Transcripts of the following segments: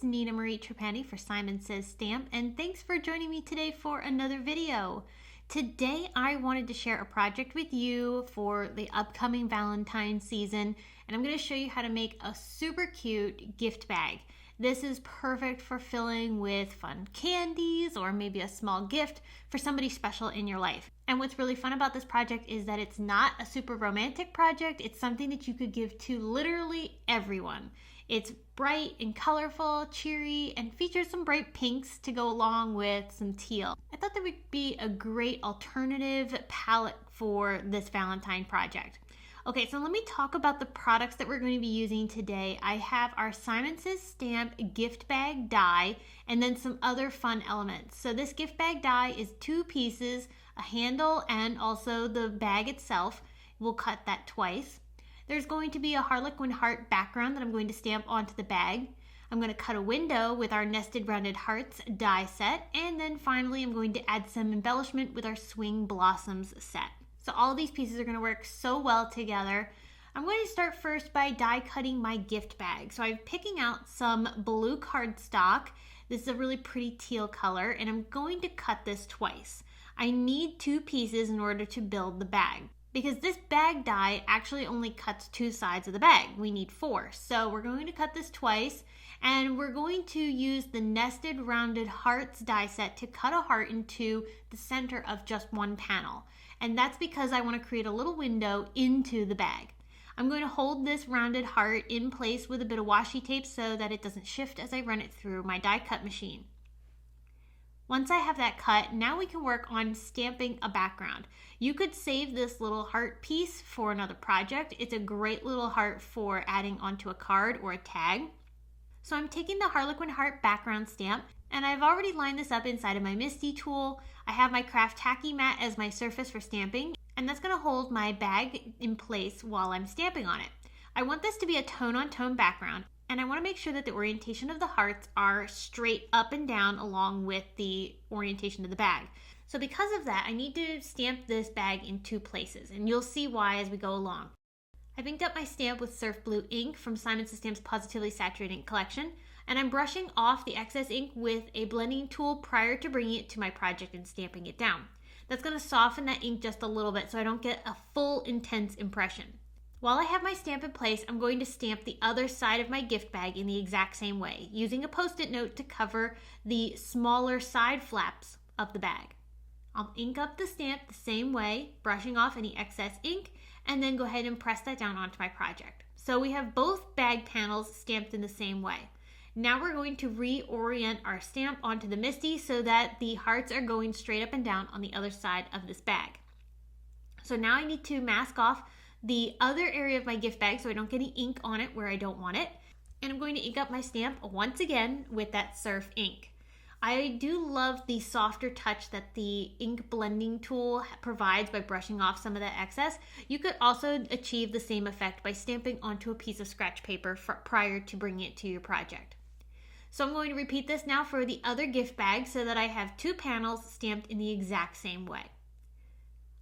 it's Nina Marie Trapani for Simon Says Stamp, and thanks for joining me today for another video. Today I wanted to share a project with you for the upcoming Valentine's season, and I'm going to show you how to make a super cute gift bag. This is perfect for filling with fun candies or maybe a small gift for somebody special in your life. And what's really fun about this project is that it's not a super romantic project. It's something that you could give to literally everyone. It's bright and colorful, cheery, and features some bright pinks to go along with some teal. I thought that would be a great alternative palette for this Valentine project. Okay, so let me talk about the products that we're going to be using today. I have our Simon Says Stamp gift bag die and then some other fun elements. So this gift bag die is 2 pieces, a handle and also the bag itself. We'll cut that twice. There's going to be a Harlequin heart background that I'm going to stamp onto the bag. I'm going to cut a window with our nested rounded hearts die set. And then finally, I'm going to add some embellishment with our swing blossoms set. So all of these pieces are going to work so well together. I'm going to start first by die cutting my gift bag. So I'm picking out some blue cardstock. This is a really pretty teal color, and I'm going to cut this twice. I need 2 pieces in order to build the bag, because this bag die actually only cuts 2 sides of the bag. We need 4. So we're going to cut this twice, and we're going to use the nested rounded hearts die set to cut a heart into the center of just one panel. And that's because I want to create a little window into the bag. I'm going to hold this rounded heart in place with a bit of washi tape so that it doesn't shift as I run it through my die cut machine. Once I have that cut, now we can work on stamping a background. You could save this little heart piece for another project. It's a great little heart for adding onto a card or a tag. So I'm taking the Harlequin heart background stamp, and I've already lined this up inside of my MISTI tool. I have my craft tacky mat as my surface for stamping, and that's going to hold my bag in place while I'm stamping on it. I want this to be a tone-on-tone background, and I want to make sure that the orientation of the hearts are straight up and down along with the orientation of the bag. So because of that, I need to stamp this bag in 2 places, and you'll see why as we go along. I've inked up my stamp with Surf Blue ink from Simon Says Stamp's Pawsitively Saturated Ink collection, and I'm brushing off the excess ink with a blending tool prior to bringing it to my project and stamping it down. That's going to soften that ink just a little bit so I don't get a full intense impression. While I have my stamp in place, I'm going to stamp the other side of my gift bag in the exact same way, using a post-it note to cover the smaller side flaps of the bag. I'll ink up the stamp the same way, brushing off any excess ink, and then go ahead and press that down onto my project. So we have both bag panels stamped in the same way. Now we're going to reorient our stamp onto the MISTI so that the hearts are going straight up and down on the other side of this bag. So now I need to mask off the other area of my gift bag so I don't get any ink on it where I don't want it. And I'm going to ink up my stamp once again with that Surf ink. I do love the softer touch that the ink blending tool provides by brushing off some of that excess. You could also achieve the same effect by stamping onto a piece of scratch paper prior to bringing it to your project. So I'm going to repeat this now for the other gift bag so that I have 2 panels stamped in the exact same way.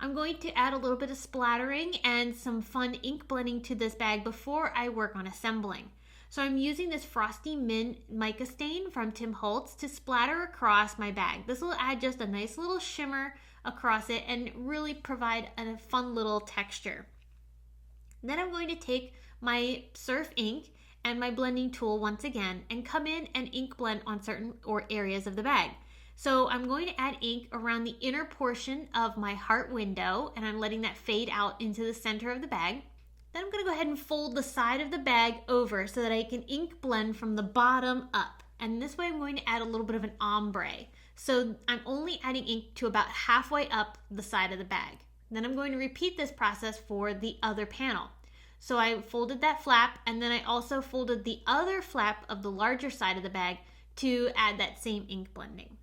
I'm going to add a little bit of splattering and some fun ink blending to this bag before I work on assembling. So I'm using this Frosty Mint Mica stain from Holtz to splatter across my bag. This will add just a nice little shimmer across it and really provide a fun little texture. Then I'm going to take my Surf ink and my blending tool once again and come in and ink blend on certain areas of the bag. So I'm going to add ink around the inner portion of my heart window, and I'm letting that fade out into the center of the bag. Then I'm going to go ahead and fold the side of the bag over so that I can ink blend from the bottom up. And this way I'm going to add a little bit of an ombre. So I'm only adding ink to about halfway up the side of the bag. Then I'm going to repeat this process for the other panel. So I folded that flap, and then I also folded the other flap of the larger side of the bag to add that same ink blending.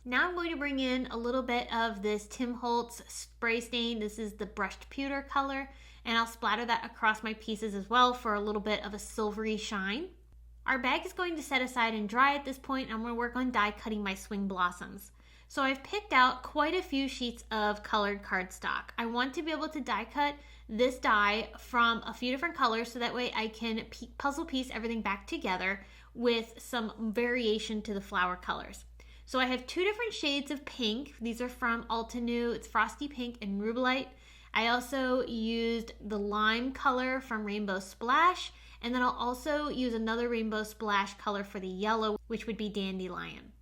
Now I'm going to bring in a little bit of this Holtz spray stain. This is the brushed pewter color, and I'll splatter that across my pieces as well for a little bit of a silvery shine. Our bag is going to set aside and dry at this point. I'm going to work on die cutting my swing blossoms. So I've picked out quite a few sheets of colored cardstock. I want to be able to die cut this die from a few different colors so that way I can puzzle piece everything back together with some variation to the flower colors. So I have two different shades of pink. These are from Altenew. It's Frosty Pink and Rubelite. I also used the lime color from Rainbow Splash, and then I'll also use another Rainbow Splash color for the yellow, which would be Dandelion.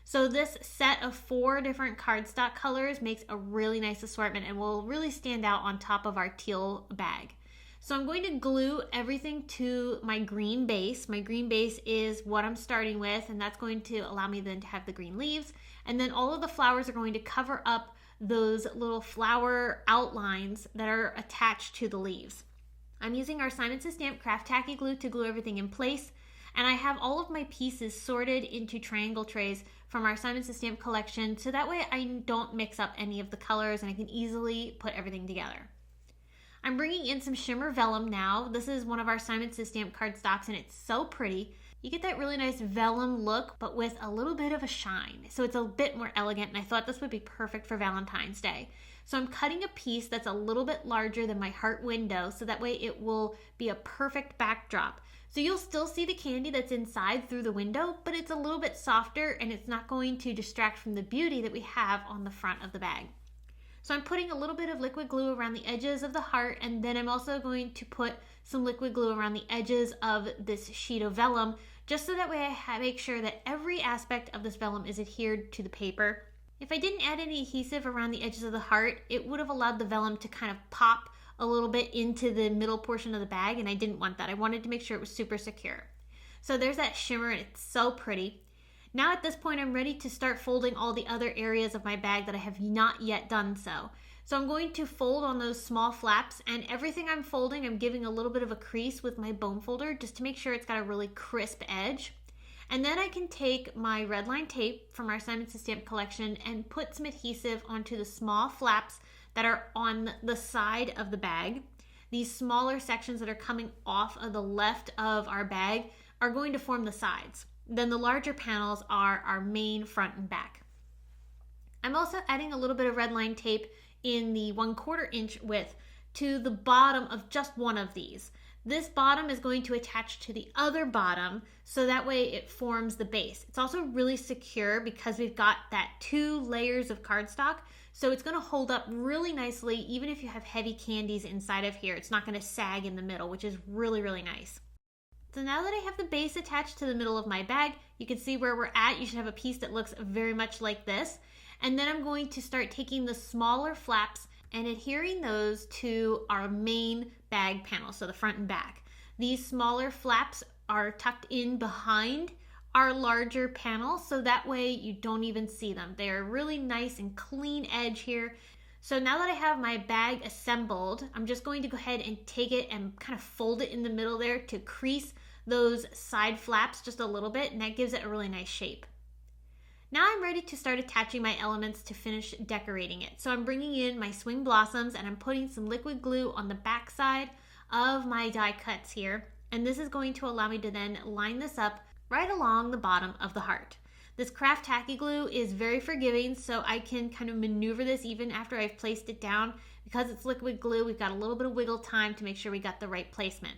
So this set of 4 different cardstock colors makes a really nice assortment and will really stand out on top of our teal bag. So I'm going to glue everything to my green base. My green base is what I'm starting with, and that's going to allow me then to have the green leaves. And then all of the flowers are going to cover up those little flower outlines that are attached to the leaves. I'm using our Simon Says Stamp Craft Tacky Glue to glue everything in place. And I have all of my pieces sorted into triangle trays from our Simon Says Stamp collection, so that way I don't mix up any of the colors and I can easily put everything together. I'm bringing in some shimmer vellum now. This is one of our Simon Says Stamp cardstocks and it's so pretty. You get that really nice vellum look, but with a little bit of a shine. So it's a bit more elegant, and I thought this would be perfect for Valentine's Day. So I'm cutting a piece that's a little bit larger than my heart window, so that way it will be a perfect backdrop. So you'll still see the candy that's inside through the window, but it's a little bit softer and it's not going to distract from the beauty that we have on the front of the bag. So I'm putting a little bit of liquid glue around the edges of the heart, and then I'm also going to put some liquid glue around the edges of this sheet of vellum, just so that way I make sure that every aspect of this vellum is adhered to the paper. If I didn't add any adhesive around the edges of the heart, it would have allowed the vellum to kind of pop a little bit into the middle portion of the bag, and I didn't want that. I wanted to make sure it was super secure. So there's that shimmer, and it's so pretty. Now at this point, I'm ready to start folding all the other areas of my bag that I have not yet done so. So I'm going to fold on those small flaps, and everything I'm folding, I'm giving a little bit of a crease with my bone folder just to make sure it's got a really crisp edge. And then I can take my red line tape from our Simon Says Stamp collection and put some adhesive onto the small flaps that are on the side of the bag. These smaller sections that are coming off of the left of our bag are going to form the sides. Then the larger panels are our main front and back. I'm also adding a little bit of red line tape in the 1/4 inch width to the bottom of just one of these. This bottom is going to attach to the other bottom, so that way it forms the base. It's also really secure because we've got that 2 layers of cardstock, so it's going to hold up really nicely even if you have heavy candies inside of here. It's not going to sag in the middle, which is really, really nice. So now that I have the base attached to the middle of my bag, you can see where we're at. You should have a piece that looks very much like this. And then I'm going to start taking the smaller flaps and adhering those to our main bag panel, so the front and back. These smaller flaps are tucked in behind our larger panel, so that way you don't even see them. They are really nice and clean edge here. So now that I have my bag assembled, I'm just going to go ahead and take it and kind of fold it in the middle there to crease those side flaps just a little bit, and that gives it a really nice shape. Now I'm ready to start attaching my elements to finish decorating it. So I'm bringing in my swing blossoms and I'm putting some liquid glue on the back side of my die cuts here. And this is going to allow me to then line this up right along the bottom of the heart. This craft tacky glue is very forgiving, so I can kind of maneuver this even after I've placed it down. Because it's liquid glue, we've got a little bit of wiggle time to make sure we got the right placement.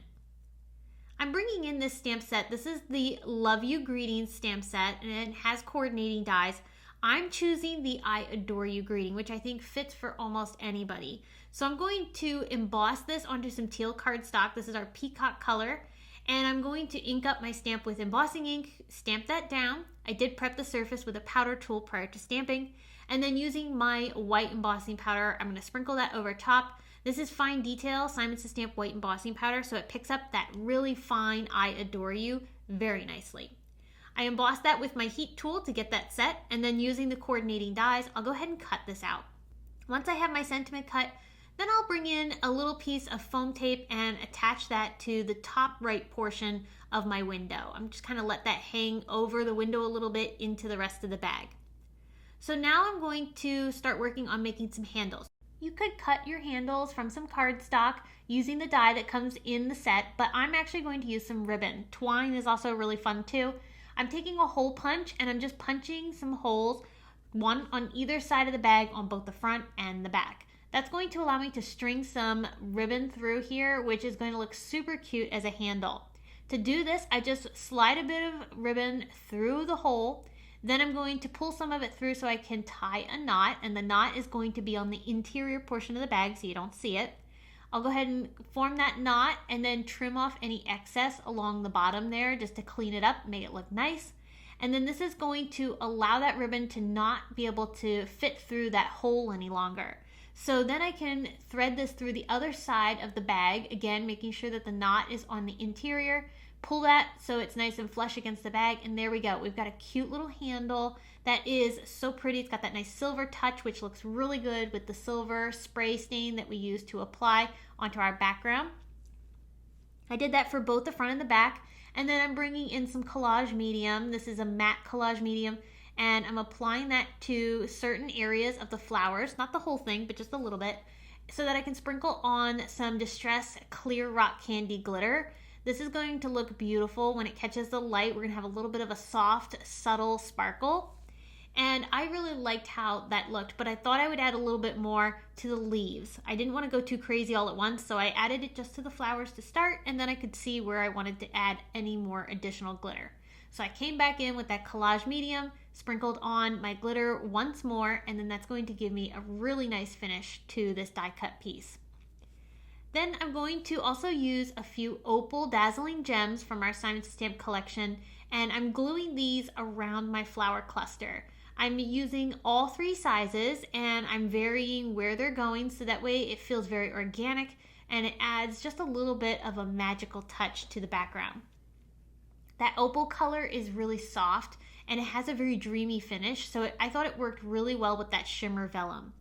I'm bringing in this stamp set. This is the Love You Greetings stamp set, and it has coordinating dies. I'm choosing the I Adore You greeting, which I think fits for almost anybody. So I'm going to emboss this onto some teal cardstock. This is our peacock color. And I'm going to ink up my stamp with embossing ink, stamp that down. I did prep the surface with a powder tool prior to stamping. And then using my white embossing powder, I'm going to sprinkle that over top. This is fine detail Simon Says Stamp white embossing powder, so it picks up that really fine I Adore You very nicely. I embossed that with my heat tool to get that set, and then using the coordinating dies, I'll go ahead and cut this out. Once I have my sentiment cut, then I'll bring in a little piece of foam tape and attach that to the top right portion of my window. I'm just kind of let that hang over the window a little bit into the rest of the bag. So now I'm going to start working on making some handles. You could cut your handles from some cardstock using the die that comes in the set, but I'm actually going to use some ribbon. Twine is also really fun too. I'm taking a hole punch and I'm just punching some holes, one on either side of the bag on both the front and the back. That's going to allow me to string some ribbon through here, which is going to look super cute as a handle. To do this, I just slide a bit of ribbon through the hole. Then I'm going to pull some of it through so I can tie a knot, and the knot is going to be on the interior portion of the bag so you don't see it. I'll go ahead and form that knot and then trim off any excess along the bottom there just to clean it up, make it look nice. And then this is going to allow that ribbon to not be able to fit through that hole any longer. So then I can thread this through the other side of the bag, again making sure that the knot is on the interior. Pull that so it's nice and flush against the bag, and there we go. We've got a cute little handle that is so pretty. It's got that nice silver touch, which looks really good with the silver spray stain that we use to apply onto our background. I did that for both the front and the back, and then I'm bringing in some collage medium. This is a matte collage medium, and I'm applying that to certain areas of the flowers, not the whole thing, but just a little bit, so that I can sprinkle on some Distress Clear Rock Candy glitter. This is going to look beautiful when it catches the light. We're going to have a little bit of a soft, subtle sparkle. And I really liked how that looked, but I thought I would add a little bit more to the leaves. I didn't want to go too crazy all at once, so I added it just to the flowers to start, and then I could see where I wanted to add any more additional glitter. So I came back in with that collage medium, sprinkled on my glitter once more, and then that's going to give me a really nice finish to this die cut piece. Then I'm going to also use a few Opal Dazzling gems from our Simon Says Stamp collection, and I'm gluing these around my flower cluster. I'm using all 3 sizes, and I'm varying where they're going so that way it feels very organic and it adds just a little bit of a magical touch to the background. That opal color is really soft and it has a very dreamy finish, so I thought it worked really well with that shimmer vellum.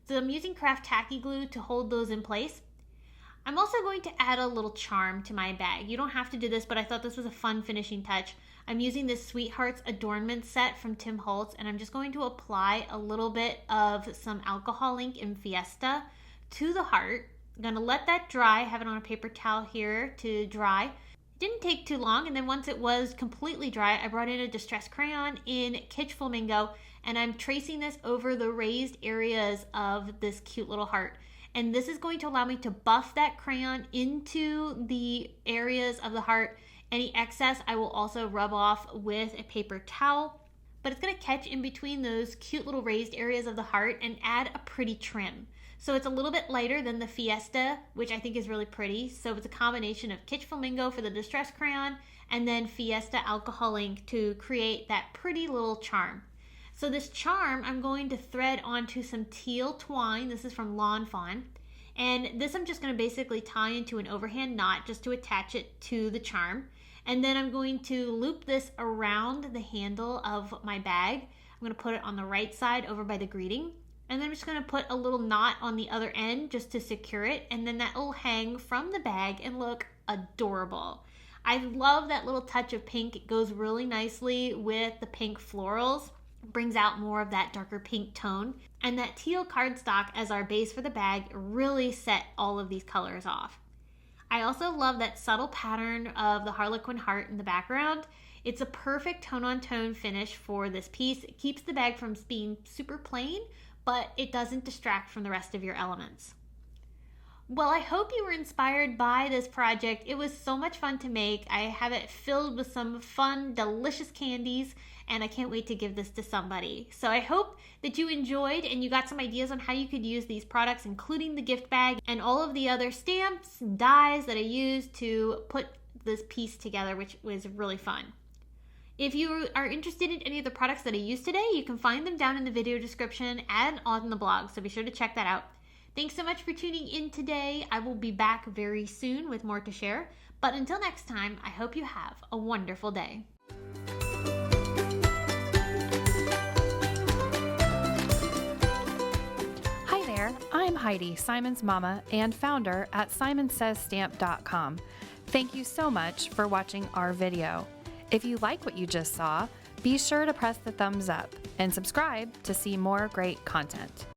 So I'm using craft tacky glue to hold those in place. I'm also going to add a little charm to my bag. You don't have to do this, but I thought this was a fun finishing touch. I'm using this Sweetheart's Adornments set from Tim Holtz, and I'm just going to apply a little bit of some alcohol ink in Fiesta to the heart. I'm going to let that dry. I have it on a paper towel here to dry. It didn't take too long, and then once it was completely dry, I brought in a distress crayon in Kitsch Flamingo, and I'm tracing this over the raised areas of this cute little heart. And this is going to allow me to buff that crayon into the areas of the heart. Any excess I will also rub off with a paper towel, but it's going to catch in between those cute little raised areas of the heart and add a pretty trim. So it's a little bit lighter than the Fiesta, which I think is really pretty. So it's a combination of Kitsch Flamingo for the distress crayon and then Fiesta alcohol ink to create that pretty little charm. So this charm I'm going to thread onto some teal twine. This is from Lawn Fawn. And this I'm just going to basically tie into an overhand knot just to attach it to the charm. And then I'm going to loop this around the handle of my bag. I'm going to put it on the right side over by the greeting. And then I'm just going to put a little knot on the other end just to secure it. And then that will hang from the bag and look adorable. I love that little touch of pink. It goes really nicely with the pink florals. Brings out more of that darker pink tone, and that teal cardstock as our base for the bag really set all of these colors off. I also love that subtle pattern of the Harlequin heart in the background. It's a perfect tone-on-tone finish for this piece. It keeps the bag from being super plain, but it doesn't distract from the rest of your elements. Well, I hope you were inspired by this project. It was so much fun to make. I have it filled with some fun, delicious candies, and I can't wait to give this to somebody. So I hope that you enjoyed and you got some ideas on how you could use these products, including the gift bag and all of the other stamps and dies that I used to put this piece together, which was really fun. If you are interested in any of the products that I used today, you can find them down in the video description and on the blog, so be sure to check that out. Thanks so much for tuning in today. I will be back very soon with more to share. But until next time, I hope you have a wonderful day. Hi there, I'm Heidi, Simon's mama and founder at simonsaysstamp.com. Thank you so much for watching our video. If you like what you just saw, be sure to press the thumbs up and subscribe to see more great content.